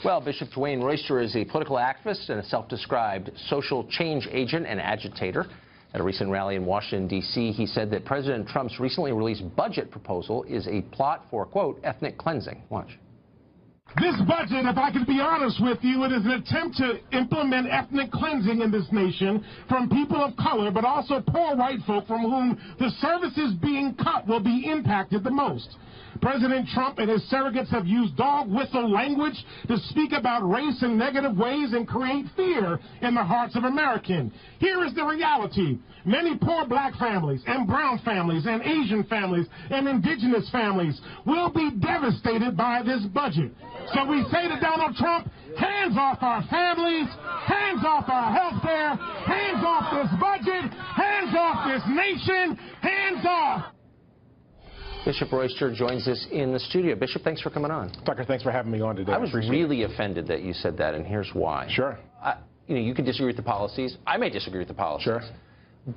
Well, Bishop Dwayne Royster is a political activist and a self-described social change agent and agitator. At a recent rally in Washington, D.C., he said that President Trump's recently released budget proposal is a plot for, quote, ethnic cleansing. Watch. This budget, if I can be honest with you, it is an attempt to implement ethnic cleansing in this nation from people of color, but also poor white folk from whom the services being cut will be impacted the most. President Trump and his surrogates have used dog whistle language to speak about race in negative ways and create fear in the hearts of Americans. Here is the reality. Many poor black families and brown families and Asian families and indigenous families will be devastated by this budget. So we say to Donald Trump, hands off our families, hands off our health care, hands off this budget, hands off this nation, hands off. Bishop Royster joins us in the studio. Bishop, thanks for coming on. Tucker, thanks for having me on today. I was really offended that you said that, and here's why. Sure. You can disagree with the policies. I may disagree with the policies. Sure.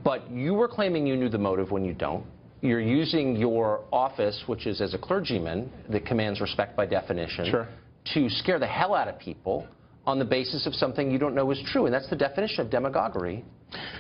But you were claiming you knew the motive when you don't. You're using your office, which is as a clergyman, that commands respect by definition, sure, to scare the hell out of people on the basis of something you don't know is true, and that's the definition of demagoguery.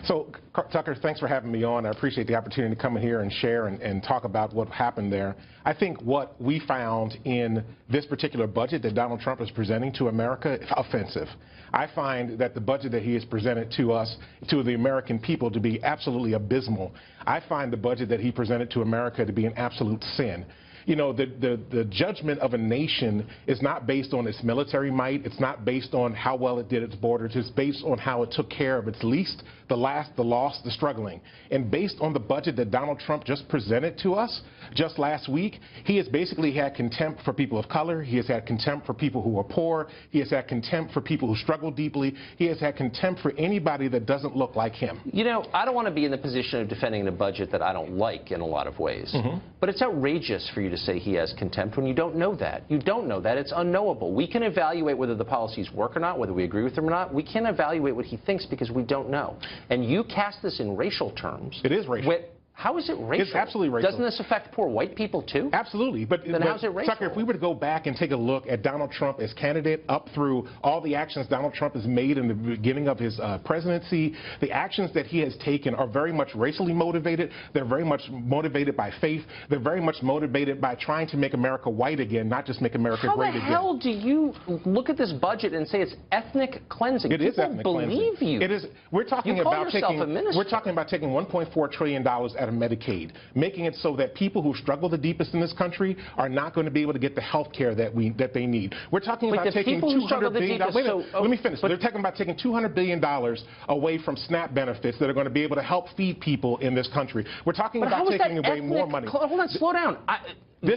So, Tucker, thanks for having me on. I appreciate the opportunity to come in here and share and talk about what happened there. I think what we found in this particular budget that Donald Trump is presenting to America is offensive. I find that the budget that he has presented to us, to the American people, to be absolutely abysmal. I find the budget that he presented to America to be an absolute sin. You know, the judgment of a nation is not based on its military might. It's not based on how well it did its borders. It's based on how it took care of its least, the last, the lost, the struggling. And based on the budget that Donald Trump just presented to us just last week, he has basically had contempt for people of color. He has had contempt for people who are poor. He has had contempt for people who struggle deeply. He has had contempt for anybody that doesn't look like him. You know, I don't want to be in the position of defending a budget that I don't like in a lot of ways. But it's outrageous for you to say he has contempt when you don't know that. You don't know that. It's unknowable. We can evaluate whether the policies work or not, whether we agree with them or not. We can't evaluate what he thinks because we don't know. And you cast this in racial terms. It is racial. How is it racial? It's absolutely racial. Doesn't this affect poor white people, too? Absolutely. But how's it racial? Tucker, if we were to go back and take a look at Donald Trump as candidate up through all the actions Donald Trump has made in the beginning of his presidency, the actions that he has taken are very much racially motivated. They're very much motivated by faith. They're very much motivated by trying to make America white again, not just make America great again. How the hell do you look at this budget and say it's ethnic cleansing? It is ethnic cleansing. People believe you. It is. We're talking about taking $1.4 trillion out of Medicaid, making it so that people who struggle the deepest in this country are not going to be able to get the health care that they need. We're talking about taking $200 billion. Let me finish. They're talking about taking $200 billion away from SNAP benefits that are going to be able to help feed people in this country. We're talking about taking away more money. Hold on, slow down.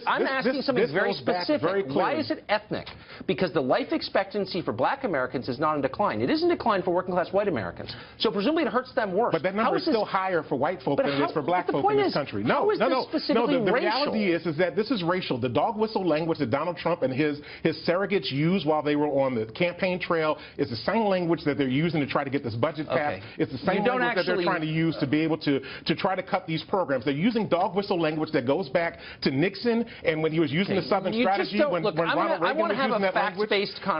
I'm asking something very specific. Why is it ethnic? Because the life expectancy for black Americans is not in decline. It is in decline for working class white Americans. So presumably it hurts them worse. But that number is still higher for white folk than it is for black folk in this country. No. The reality is that this is racial. The dog whistle language that Donald Trump and his surrogates used while they were on the campaign trail is the same language that they're using to try to get this budget passed. It's the same language that they're trying to use to be able to try to cut these programs. They're using dog whistle language that goes back to Nixon and when he was using the Southern strategy, when Ronald Reagan was using that language.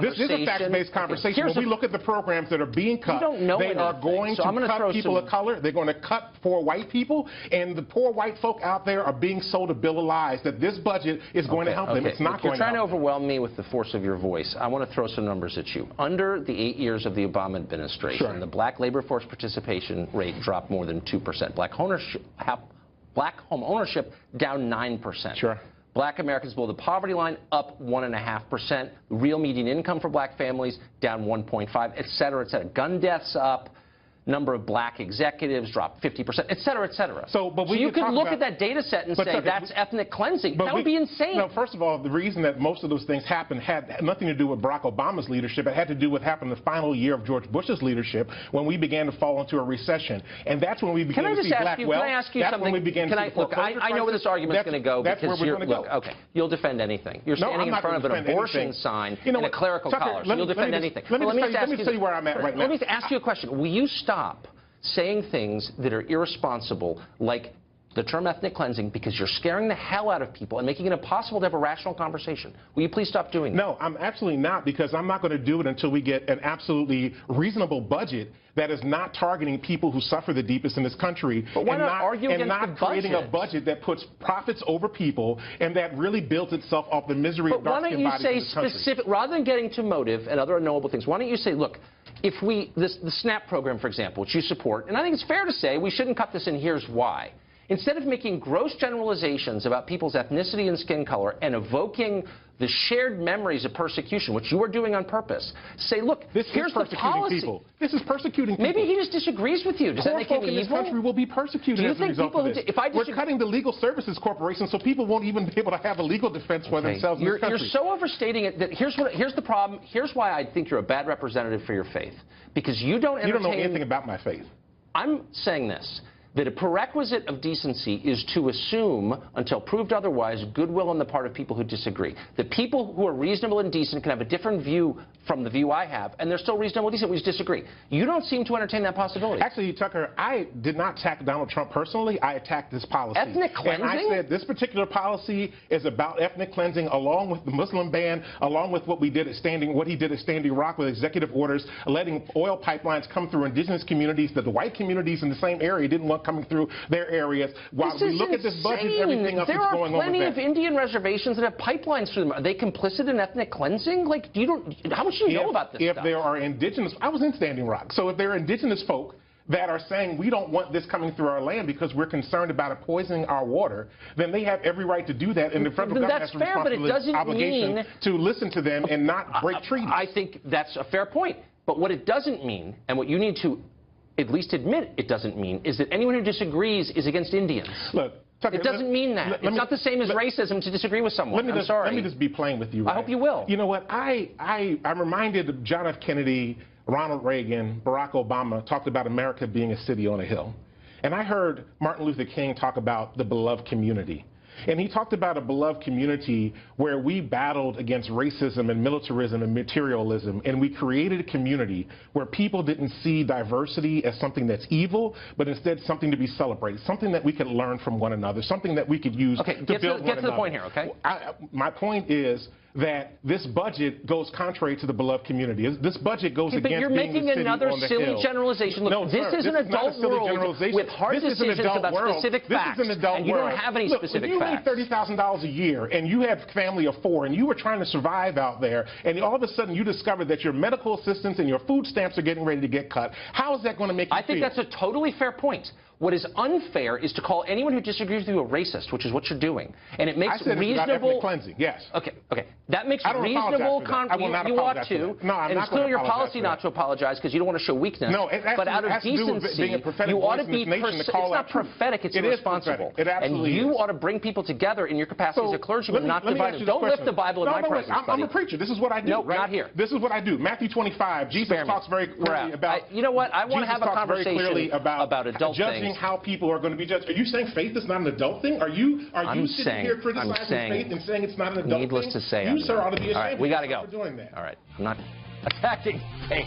This is a fact-based conversation. When we look at the programs that are being cut, they are going to cut people of color. They're going to cut poor white people, and the poor white folk out there are being sold a bill of lies that this budget is going to help them. It's not going to help them. You're trying to overwhelm me with the force of your voice. I want to throw some numbers at you. Under the 8 years of the Obama administration, the black labor force participation rate dropped more than 2%. Black home ownership down 9%. Sure. Black Americans below the poverty line up 1.5%. Real median income for black families down 1.5%, et cetera, et cetera. Gun deaths up. Number of black executives dropped 50%, et cetera, et cetera. So you could look at that data set and say that's ethnic cleansing. That would be insane. No, first of all, the reason that most of those things happened had nothing to do with Barack Obama's leadership. It had to do with what happened the final year of George Bush's leadership when we began to fall into a recession. And that's when we began to see black wealth. Can I ask you something? When we began to see look, I know where this argument's going to go. That's where we're going to go. Okay, you'll defend anything. You're standing in front of an abortion sign in a clerical collar. You'll defend anything. Let me tell you where I'm at right now. Let me ask you a question. Will you stop saying things that are irresponsible, like the term ethnic cleansing because you're scaring the hell out of people and making it impossible to have a rational conversation. Will you please stop doing that? No, I'm absolutely not, because I'm not going to do it until we get an absolutely reasonable budget that is not targeting people who suffer the deepest in this country. But why and not argue against not the creating budget? a budget that puts profits over people and that really builds itself off the misery of But why don't dark-skinned you bodies say in this country. specific, rather than getting to motive and other unknowable things, why don't you say, look, if the SNAP program, for example, which you support, and I think it's fair to say we shouldn't cut this in, here's why. Instead of making gross generalizations about people's ethnicity and skin color and evoking the shared memories of persecution, which you are doing on purpose, say, look, here's the policy. People. This is persecuting people. Maybe he just disagrees with you. Does that make him evil? In this country will be persecuted Do you as a think result people of this. if I We're cutting the legal services corporation so people won't even be able to have a legal defense for themselves in this country. You're so overstating it that here's the problem. Here's why I think you're a bad representative for your faith. Because you don't entertain... You don't know anything about my faith. I'm saying this, that a prerequisite of decency is to assume, until proved otherwise, goodwill on the part of people who disagree. That people who are reasonable and decent can have a different view from the view I have, and they're still reasonable and decent. We just disagree. You don't seem to entertain that possibility. Actually, Tucker, I did not attack Donald Trump personally. I attacked this policy. Ethnic cleansing? And I said this particular policy is about ethnic cleansing, along with the Muslim ban, along with what he did at Standing Rock with executive orders, letting oil pipelines come through indigenous communities that the white communities in the same area didn't want coming through their areas. While we look at this budget, everything else there that's going on with that. There are plenty of Indian reservations that have pipelines through them. Are they complicit in ethnic cleansing? Like, how much do you know about this If stuff? there are indigenous, I was in Standing Rock, so if there are indigenous folk that are saying we don't want this coming through our land because we're concerned about it poisoning our water, then they have every right to do that, and the federal government has a obligation to listen to them and not break treaties. I think that's a fair point. But what it doesn't mean, and what you need to at least admit it doesn't mean, is that anyone who disagrees is against Indians. Look, Tucker, it doesn't mean that. It's not the same as racism to disagree with someone. I'm sorry. Let me just be plain with you. Right? I hope you will. You know what? I'm reminded of John F. Kennedy, Ronald Reagan, Barack Obama talked about America being a city on a hill. And I heard Martin Luther King talk about the beloved community. And he talked about a beloved community where we battled against racism and militarism and materialism, and we created a community where people didn't see diversity as something that's evil, but instead something to be celebrated, something that we could learn from one another, something that we could use to build one another. Get to the point here, okay? My point is that this budget goes contrary to the beloved community. This budget goes against being the city on the hill. But you're making another silly generalization. Look, No, this sir, is an adult world with hard decisions about specific facts. This is an adult and you don't have any specific facts. If you made $30,000 a year and you had a family of 4 and you were trying to survive out there, and all of a sudden you discover that your medical assistance and your food stamps are getting ready to get cut, how is that going to make you feel? I think that's a totally fair point. What is unfair is to call anyone who disagrees with you a racist, which is what you're doing. And it makes I said reasonable... It's about ethnic cleansing, yes. Okay. That makes I don't reasonable... I will not you ought apologize to. For that. No, I'm and not it's clearly your apologize policy not to apologize because you don't want to show weakness. No, it but out of decency, you ought to be... It's not prophetic, it's irresponsible. It absolutely is. And you is. ought to bring people together in your capacity as a clergyman, not divide them. Don't lift the Bible in my presence, I'm a preacher. This is what I do. No, right? not here. This is what I do. Matthew 25, Jesus talks very clearly about... You know what? I want to have a conversation about adult judging things. how people are going to be judged. Are you saying faith is not an adult thing? Are you sitting here criticizing faith and saying it's not an adult thing? Needless to say, you, sir, ought to be ashamed of yourself for doing that. All right, I'm not attacking faith.